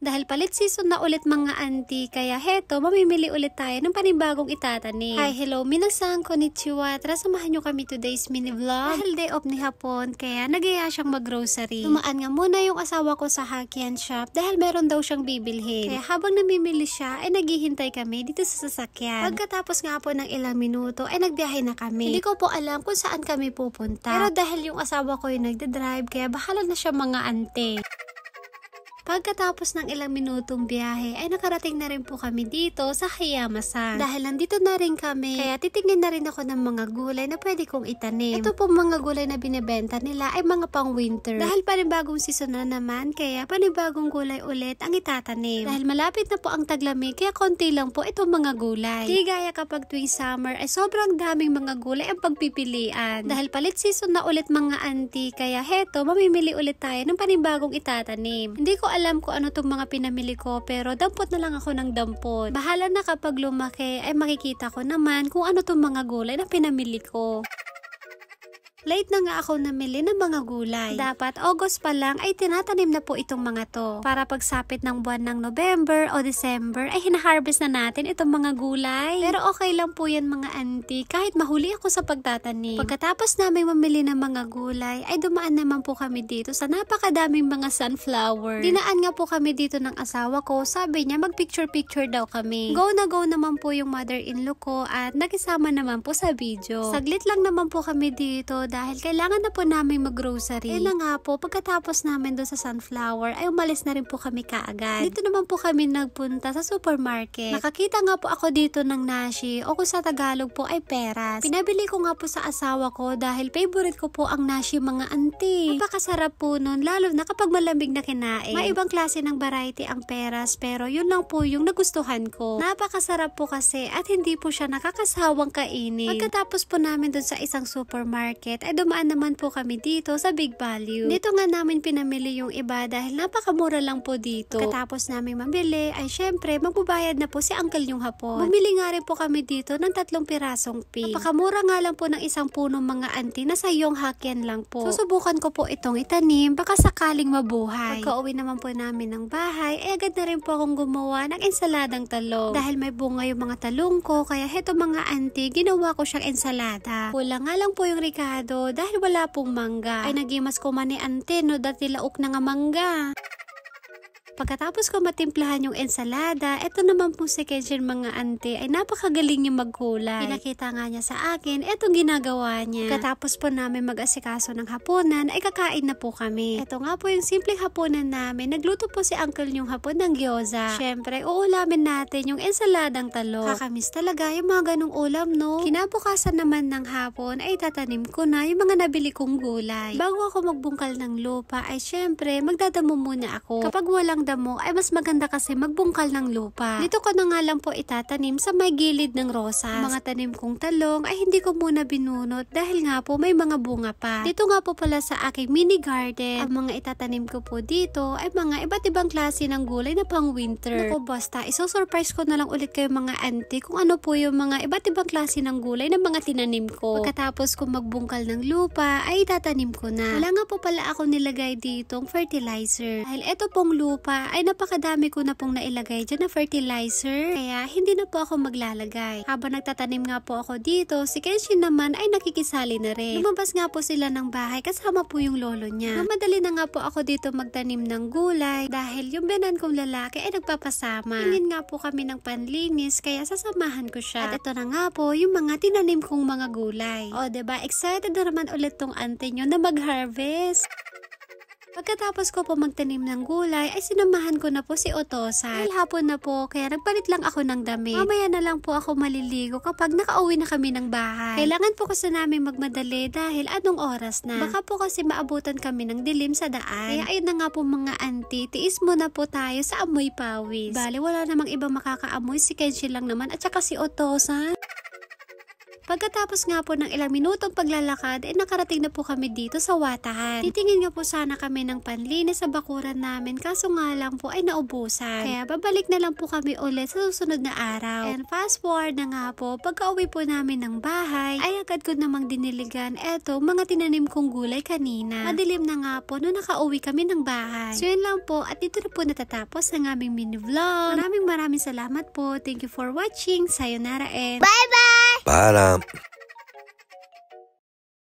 Dahil palit season na ulit mga auntie, kaya heto, mamimili ulit tayo ng panibagong itatanim. Hi, hello, minasan, konnichiwa. Tara, samahan nyo kami today's mini vlog. Dahil day off ni hapon, kaya nagaya siyang mag-grocery. Tumaan nga muna yung asawa ko sa Hokkien shop dahil meron daw siyang bibilhin. Kaya habang namimili siya, ay naghihintay kami dito sa sasakyan. Pagkatapos nga po ng ilang minuto, ay nagbiyahe na kami. Hindi ko po alam kung saan kami pupunta. Pero dahil yung asawa ko yung nagdadrive, kaya bahala na siya mga auntie. Pagkatapos ng ilang minutong biyahe ay nakarating na rin po kami dito sa Hayama-san. Dahil nandito na rin kami, kaya titingin na rin ako ng mga gulay na pwede kong itanim. Ito po mga gulay na binibenta nila ay mga pang winter. Dahil panibagong season na naman, kaya panibagong gulay ulit ang itatanim. Dahil malapit na po ang taglamig, kaya konti lang po itong mga gulay. Di gaya kapag tuwing summer ay sobrang daming mga gulay ang pagpipilian. Dahil palit season na ulit mga auntie, kaya heto, mamimili ulit tayo ng panibagong itatanim. Hindi ko alam ko ano tong mga pinamili ko, pero dampot na lang ako ng dampot. Bahala na kapag lumaki ay makikita ko naman kung ano tong mga gulay na pinamili ko. Late na nga ako namili ng mga gulay. Dapat August pa lang ay tinatanim na po itong mga to. Para pagsapit ng buwan ng November o December ay hinaharvest na natin itong mga gulay. Pero okay lang po yan mga auntie kahit mahuli ako sa pagtatanim. Pagkatapos namin mamili ng mga gulay ay dumaan naman po kami dito sa napakadaming mga sunflower. Dinaan nga po kami dito ng asawa ko. Sabi niya mag-picture-picture daw kami. Go na go naman po yung mother-in-law ko at nakisama naman po sa video. Saglit lang naman po kami dito dahil kailangan na po namin mag-grocery. Na nga po, pagkatapos namin doon sa sunflower, ay umalis na rin po kami kaagad. Dito naman po kami nagpunta sa supermarket. Nakakita nga po ako dito ng nashi o kung sa Tagalog po ay peras. Pinabili ko nga po sa asawa ko dahil favorite ko po ang nashi mga auntie. Napakasarap po nun, lalo na kapag malamig na kinain. May ibang klase ng variety ang peras, pero yun lang po yung nagustuhan ko. Napakasarap po kasi at hindi po siya nakakasawang kainin. Pagkatapos po namin doon sa isang supermarket, ay dumaan naman po kami dito sa Big Value. Dito nga namin pinamili yung iba dahil napakamura lang po dito. Katapos namin mamili ay syempre magbabayad na po si uncle yung hapon. Bumili nga rin po kami dito ng 3 pirasong pig. Napakamura nga lang po ng isang punong mga auntie na sa iyong Hokkien lang po. Susubukan ko po itong itanim baka sakaling mabuhay. Pagka-uwi naman po namin ng bahay ay agad na rin po akong gumawa ng ensaladang talong. Dahil may bunga yung mga talong ko kaya heto mga auntie ginawa ko siyang ensalada. Kulang nga lang po yung ricado dahil wala pong mangga. Ay nagimas ko man ni ante no dati laok na nga mangga. Pagkatapos ko matimplahan yung ensalada, eto naman po si Kenshin mga auntie ay napakagaling yung magkulay. Pinakita nga niya sa akin, etong ginagawa niya. Pagkatapos po namin mag-asikaso ng hapunan, ay kakain na po kami. Eto nga po yung simpleng hapunan namin. Nagluto po si uncle yung hapon ng gyoza. Syempre, uulamin natin yung ensaladang talong. Kakamiss talaga yung mga ganong ulam, no? Kinabukasan naman ng hapon, ay tatanim ko na yung mga nabili kong gulay. Bago ako magbungkal ng lupa, ay syempre, magdadamo muna ako. Kapag walang damo ay mas maganda kasi magbungkal ng lupa. Dito ko na nga lang po itatanim sa may gilid ng rosas. Mga tanim kong talong ay hindi ko muna binunot dahil nga po may mga bunga pa. Dito nga po pala sa aking mini garden, ang mga itatanim ko po dito ay mga iba't ibang klase ng gulay na pang winter. Naku basta, isosurprise ko na lang ulit kayo mga auntie kung ano po yung mga iba't ibang klase ng gulay na mga tinanim ko. Pagkatapos kong magbungkal ng lupa ay itatanim ko na. Wala nga po pala ako nilagay ditong fertilizer. Dahil eto pong lupa ay napakadami ko na pong nailagay dyan na fertilizer. Kaya hindi na po ako maglalagay. Habang nagtatanim nga po ako dito, si Kenshin naman ay nakikisali na rin. Lumabas nga po sila ng bahay kasama po yung lolo niya. Mamadali na nga po ako dito magtanim ng gulay dahil yung binan kong lalaki ay nagpapasama. Hingin nga po kami ng panlinis kaya sasamahan ko siya. At ito na nga po yung mga tinanim kong mga gulay. O diba, excited na naman ulit tong auntie nyo na mag-harvest. Pagkatapos ko po magtanim ng gulay, ay sinamahan ko na po si Otosa. Dahil hapon na po, kaya nagpalit lang ako ng damit. Mamaya na lang po ako maliligo kapag nakauwi na kami ng bahay. Kailangan po kasi namin magmadali dahil anong oras na. Baka po kasi maabutan kami ng dilim sa daan. Kaya ayun na nga po mga auntie, tiis muna po tayo sa amoy pawis. Bale, wala namang iba makakaamoy, si Kenshi lang naman at saka si Otosa. Pagkatapos nga po ng ilang minutong paglalakad, nakarating na po kami dito sa Watahan. Titingin nga po sana kami ng panlinis sa bakuran namin, kaso nga lang po ay naubusan. Kaya babalik na lang po kami ulit sa susunod na araw. And fast forward na nga po, pagka-uwi po namin ng bahay, ay agad ko namang diniligan eto mga tinanim kong gulay kanina. Madilim na nga po nung nakauwi kami ng bahay. So yun lang po, at dito na po natatapos ang aming mini vlog. Maraming salamat po. Thank you for watching. Sayonara and Bye-bye! Paalam.